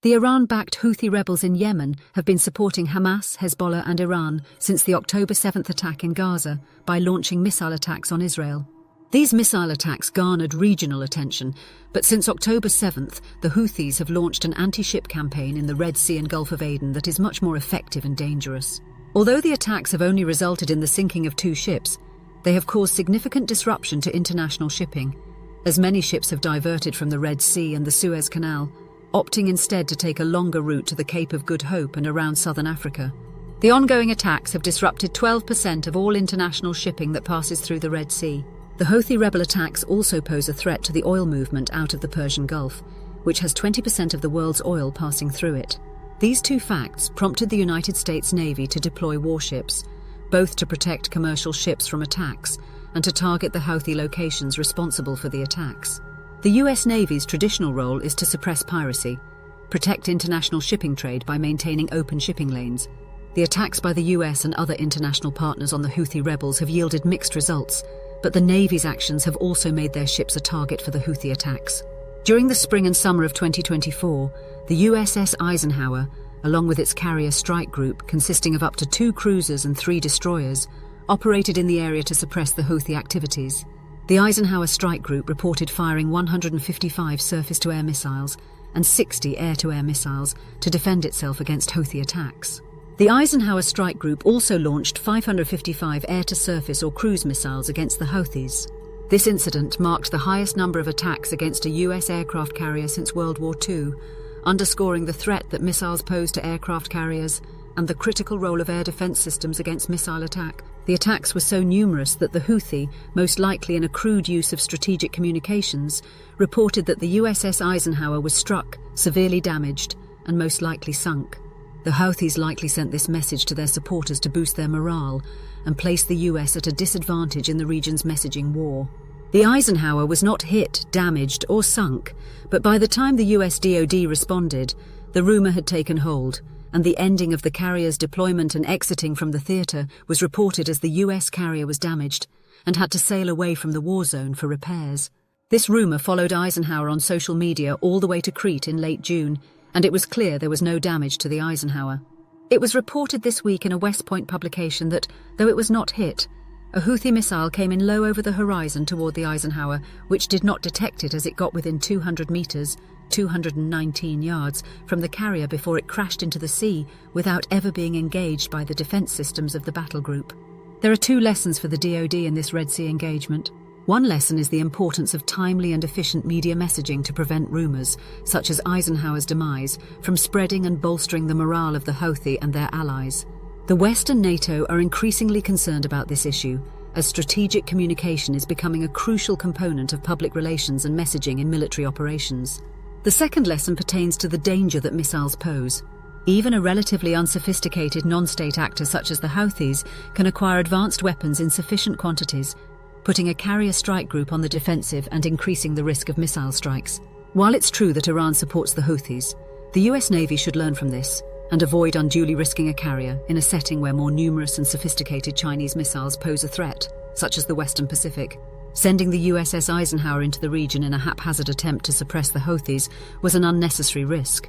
The Iran-backed Houthi rebels in Yemen have been supporting Hamas, Hezbollah and Iran since the October 7th attack in Gaza by launching missile attacks on Israel. These missile attacks garnered regional attention, but since October 7th, the Houthis have launched an anti-ship campaign in the Red Sea and Gulf of Aden that is much more effective and dangerous. Although the attacks have only resulted in the sinking of 2 ships, they have caused significant disruption to international shipping, as many ships have diverted from the Red Sea and the Suez Canal, opting instead to take a longer route to the Cape of Good Hope and around southern Africa. The ongoing attacks have disrupted 12% of all international shipping that passes through the Red Sea. The Houthi rebel attacks also pose a threat to the oil movement out of the Persian Gulf, which has 20% of the world's oil passing through it. These 2 facts prompted the United States Navy to deploy warships, both to protect commercial ships from attacks and to target the Houthi locations responsible for the attacks. The U.S. Navy's traditional role is to suppress piracy, protect international shipping trade by maintaining open shipping lanes. The attacks by the U.S. and other international partners on the Houthi rebels have yielded mixed results, but the Navy's actions have also made their ships a target for the Houthi attacks. During the spring and summer of 2024, the U.S.S. Eisenhower, along with its carrier strike group consisting of up to 2 cruisers and 3 destroyers, operated in the area to suppress the Houthi activities. The Eisenhower strike group reported firing 155 surface-to-air missiles and 60 air-to-air missiles to defend itself against Houthi attacks. The Eisenhower strike group also launched 555 air-to-surface or cruise missiles against the Houthis. This incident marked the highest number of attacks against a U.S. aircraft carrier since World War II, underscoring the threat that missiles pose to aircraft carriers and the critical role of air defense systems against missile attack. The attacks were so numerous that the Houthi, most likely in a crude use of strategic communications, reported that the U.S.S. Eisenhower was struck, severely damaged, and most likely sunk. The Houthis likely sent this message to their supporters to boost their morale and place the US at a disadvantage in the region's messaging war. The Eisenhower was not hit, damaged, or sunk, but by the time the US DoD responded, the rumor had taken hold, and the ending of the carrier's deployment and exiting from the theater was reported as the US carrier was damaged and had to sail away from the war zone for repairs. This rumor followed Eisenhower on social media all the way to Crete in late June, and it was clear there was no damage to the Eisenhower. It was reported this week in a West Point publication that, though it was not hit, a Houthi missile came in low over the horizon toward the Eisenhower, which did not detect it as it got within 200 meters, 219 yards, from the carrier before it crashed into the sea without ever being engaged by the defense systems of the battle group. There are 2 lessons for the DoD in this Red Sea engagement. One lesson is the importance of timely and efficient media messaging to prevent rumors, such as Eisenhower's demise, from spreading and bolstering the morale of the Houthi and their allies. The West and NATO are increasingly concerned about this issue, as strategic communication is becoming a crucial component of public relations and messaging in military operations. The second lesson pertains to the danger that missiles pose. Even a relatively unsophisticated non-state actor such as the Houthis can acquire advanced weapons in sufficient quantities, putting a carrier strike group on the defensive and increasing the risk of missile strikes. While it's true that Iran supports the Houthis, the US Navy should learn from this and avoid unduly risking a carrier in a setting where more numerous and sophisticated Chinese missiles pose a threat, such as the Western Pacific. Sending the U.S.S. Eisenhower into the region in a haphazard attempt to suppress the Houthis was an unnecessary risk,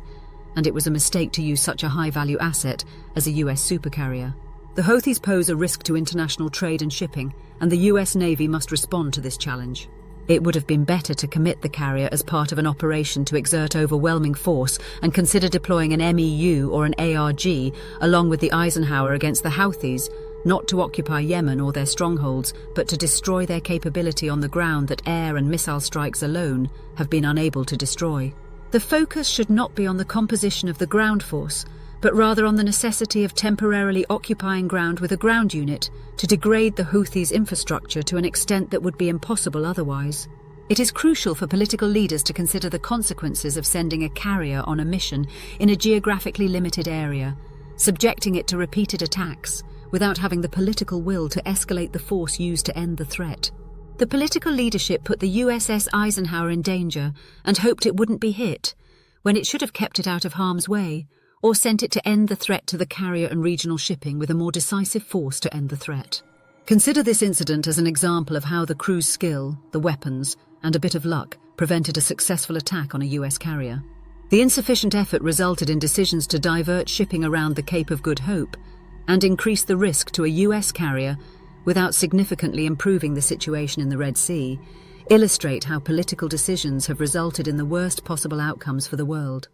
and it was a mistake to use such a high-value asset as a U.S. supercarrier. The Houthis pose a risk to international trade and shipping, and the U.S. Navy must respond to this challenge. It would have been better to commit the carrier as part of an operation to exert overwhelming force and consider deploying an MEU or an ARG along with the Eisenhower against the Houthis, not to occupy Yemen or their strongholds, but to destroy their capability on the ground that air and missile strikes alone have been unable to destroy. The focus should not be on the composition of the ground force, but rather on the necessity of temporarily occupying ground with a ground unit to degrade the Houthis' infrastructure to an extent that would be impossible otherwise. It is crucial for political leaders to consider the consequences of sending a carrier on a mission in a geographically limited area, subjecting it to repeated attacks, without having the political will to escalate the force used to end the threat. The political leadership put the U.S.S. Eisenhower in danger and hoped it wouldn't be hit, when it should have kept it out of harm's way, or sent it to end the threat to the carrier and regional shipping with a more decisive force to end the threat. Consider this incident as an example of how the crew's skill, the weapons, and a bit of luck prevented a successful attack on a U.S. carrier. The insufficient effort resulted in decisions to divert shipping around the Cape of Good Hope and increase the risk to a U.S. carrier without significantly improving the situation in the Red Sea, illustrate how political decisions have resulted in the worst possible outcomes for the world.